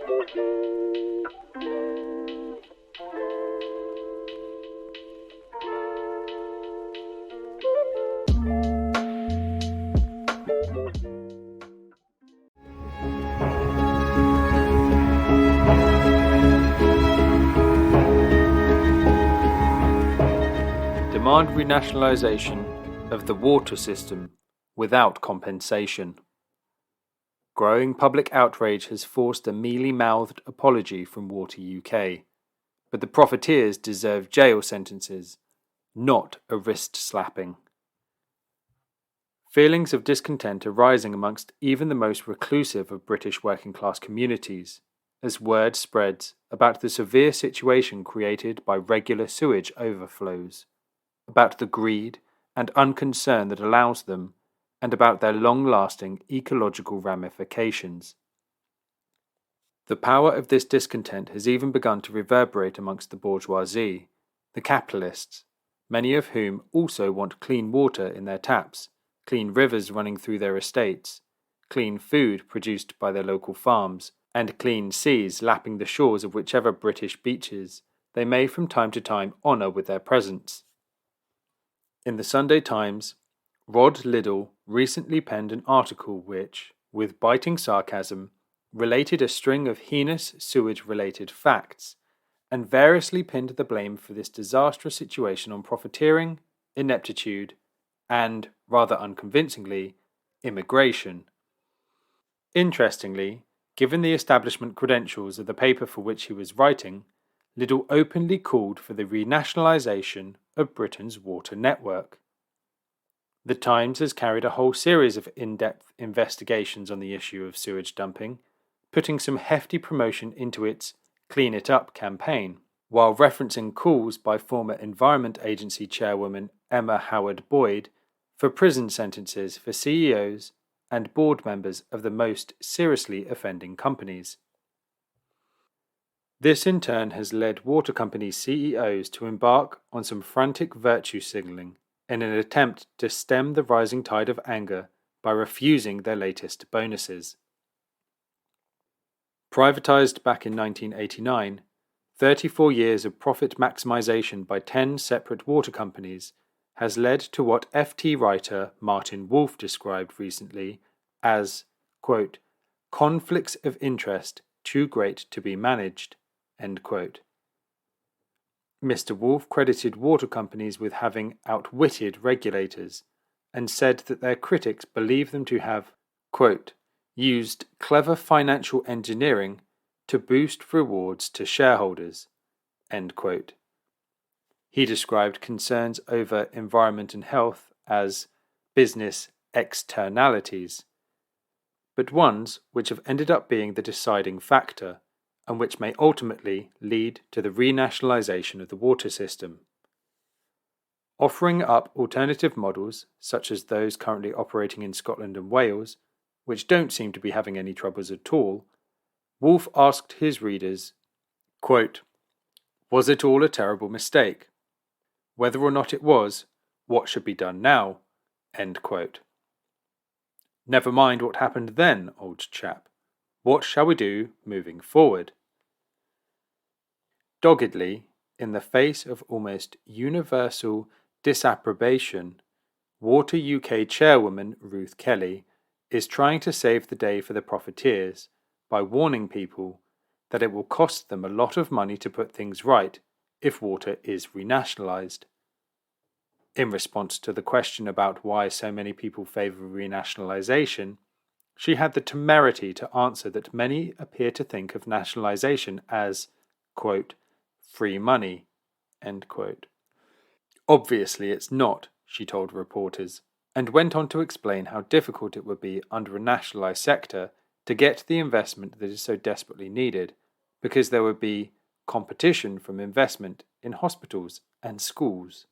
Demand renationalisation of the water system without compensation. Growing public outrage has forced a mealy-mouthed apology from Water UK, but the profiteers deserve jail sentences, not a wrist slapping. Feelings of discontent are rising amongst even the most reclusive of British working-class communities, as word spreads about the severe situation created by regular sewage overflows, about the greed and unconcern that allows them, and about their long-lasting ecological ramifications. The power of this discontent has even begun to reverberate amongst the bourgeoisie, the capitalists, many of whom also want clean water in their taps, clean rivers running through their estates, clean food produced by their local farms, and clean seas lapping the shores of whichever British beaches they may from time to time honour with their presence. In the Sunday Times, Rod Liddell recently penned an article which, with biting sarcasm, related a string of heinous sewage-related facts, and variously pinned the blame for this disastrous situation on profiteering, ineptitude, and, rather unconvincingly, immigration. Interestingly, given the establishment credentials of the paper for which he was writing, Liddell openly called for the renationalisation of Britain's water network. The Times has carried a whole series of in-depth investigations on the issue of sewage dumping, putting some hefty promotion into its Clean It Up campaign, while referencing calls by former Environment Agency chairwoman Emma Howard-Boyd for prison sentences for CEOs and board members of the most seriously offending companies. This in turn has led water company CEOs to embark on some frantic virtue signalling in an attempt to stem the rising tide of anger by refusing their latest bonuses. Privatised back in 1989, 34 years of profit maximisation by 10 separate water companies has led to what FT writer Martin Wolf described recently as, quote, conflicts of interest too great to be managed, end quote. Mr. Wolf credited water companies with having outwitted regulators and said that their critics believe them to have, quote, used clever financial engineering to boost rewards to shareholders, end quote. He described concerns over environment and health as business externalities, but ones which have ended up being the deciding factor and which may ultimately lead to the renationalisation of the water system. Offering up alternative models, such as those currently operating in Scotland and Wales, which don't seem to be having any troubles at all, Wolf asked his readers, quote, was it all a terrible mistake? Whether or not it was, what should be done now? End quote. Never mind what happened then, old chap. What shall we do moving forward? Doggedly, in the face of almost universal disapprobation, Water UK chairwoman Ruth Kelly is trying to save the day for the profiteers by warning people that it will cost them a lot of money to put things right if water is renationalised. In response to the question about why so many people favour renationalisation, she had the temerity to answer that many appear to think of nationalisation as, quote, free money, end quote. Obviously it's not, she told reporters, and went on to explain how difficult it would be under a nationalised sector to get the investment that is so desperately needed, because there would be competition from investment in hospitals and schools.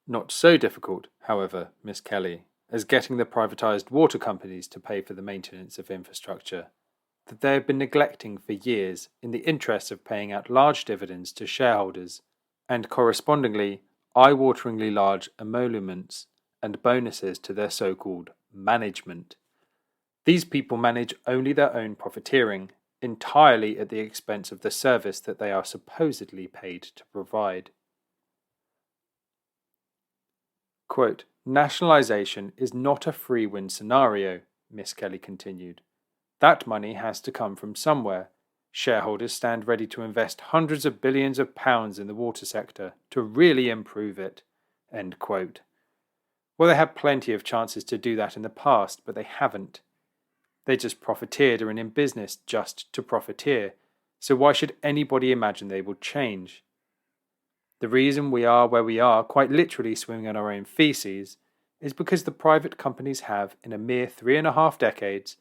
Not so difficult, however, Miss Kelly, as getting the privatised water companies to pay for the maintenance of infrastructure that they have been neglecting for years in the interest of paying out large dividends to shareholders and correspondingly eye-wateringly large emoluments and bonuses to their so-called management. These people manage only their own profiteering, entirely at the expense of the service that they are supposedly paid to provide. Quote, "Nationalisation is not a free win scenario," Miss Kelly continued. "That money has to come from somewhere. Shareholders stand ready to invest hundreds of billions of pounds in the water sector to really improve it." End quote. Well, they had plenty of chances to do that in the past, but they haven't. They just profiteered or are in business just to profiteer, so why should anybody imagine they will change? The reason we are where we are, quite literally swimming in our own feces, is because the private companies have, in a mere 3.5 decades,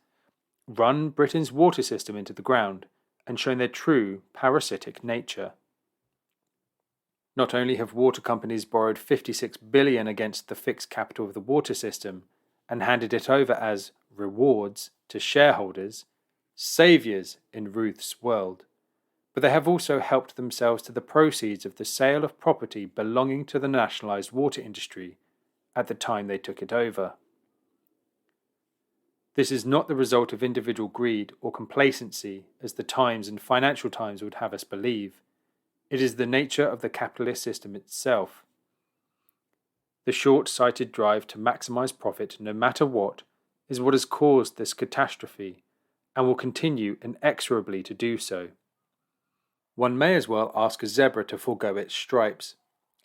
run Britain's water system into the ground and shown their true parasitic nature. Not only have water companies borrowed 56 billion against the fixed capital of the water system and handed it over as rewards to shareholders, saviours in Ruth's world, but they have also helped themselves to the proceeds of the sale of property belonging to the nationalised water industry at the time they took it over. This is not the result of individual greed or complacency, as the Times and Financial Times would have us believe. It is the nature of the capitalist system itself. The short-sighted drive to maximise profit no matter what is what has caused this catastrophe and will continue inexorably to do so. One may as well ask a zebra to forego its stripes,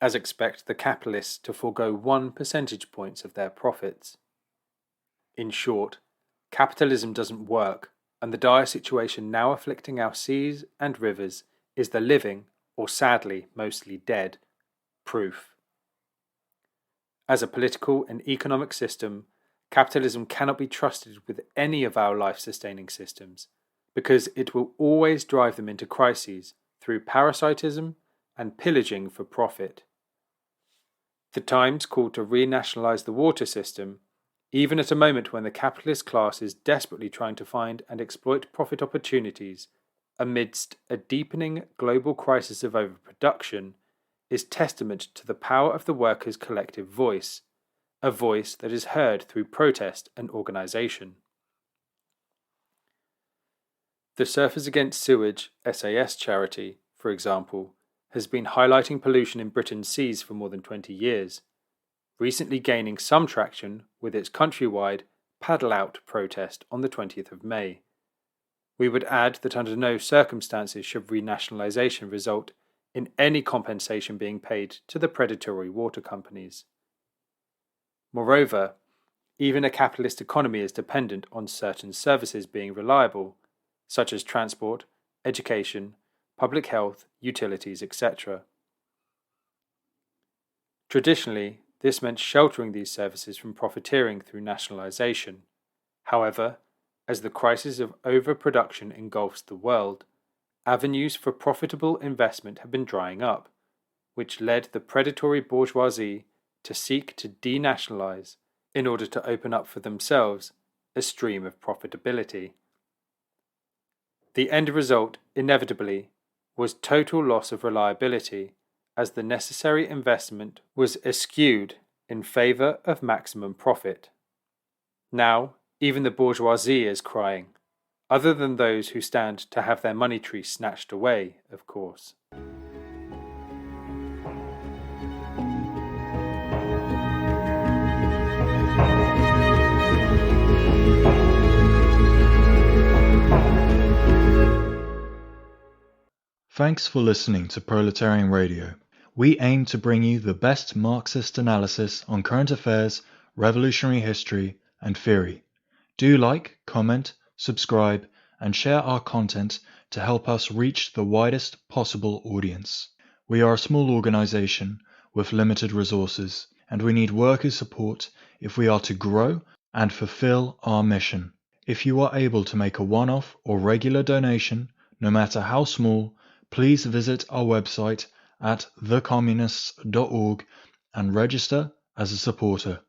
as expect the capitalists to forego 1 percentage point of their profits. In short, capitalism doesn't work, and the dire situation now afflicting our seas and rivers is the living, or sadly mostly dead, proof. As a political and economic system, capitalism cannot be trusted with any of our life-sustaining systems, because it will always drive them into crises through parasitism and pillaging for profit. The Times called to renationalise the water system, even at a moment when the capitalist class is desperately trying to find and exploit profit opportunities amidst a deepening global crisis of overproduction, is testament to the power of the workers' collective voice, a voice that is heard through protest and organisation. The Surfers Against Sewage SAS charity, for example, has been highlighting pollution in Britain's seas for more than 20 years, recently gaining some traction with its countrywide Paddle Out protest on the 20th of May. We would add that under no circumstances should renationalisation result in any compensation being paid to the predatory water companies. Moreover, even a capitalist economy is dependent on certain services being reliable, such as transport, education, public health, utilities, etc. Traditionally, this meant sheltering these services from profiteering through nationalisation. However, as the crisis of overproduction engulfs the world, avenues for profitable investment have been drying up, which led the predatory bourgeoisie to seek to denationalise in order to open up for themselves a stream of profitability. The end result, inevitably, was total loss of reliability, as the necessary investment was eschewed in favour of maximum profit. Now, even the bourgeoisie is crying, other than those who stand to have their money tree snatched away, of course. Thanks for listening to Proletarian Radio. We aim to bring you the best Marxist analysis on current affairs, revolutionary history, and theory. Do like, comment, subscribe, and share our content to help us reach the widest possible audience. We are a small organization with limited resources, and we need workers' support if we are to grow and fulfill our mission. If you are able to make a one-off or regular donation, no matter how small, please visit our website at thecommunists.org and register as a supporter.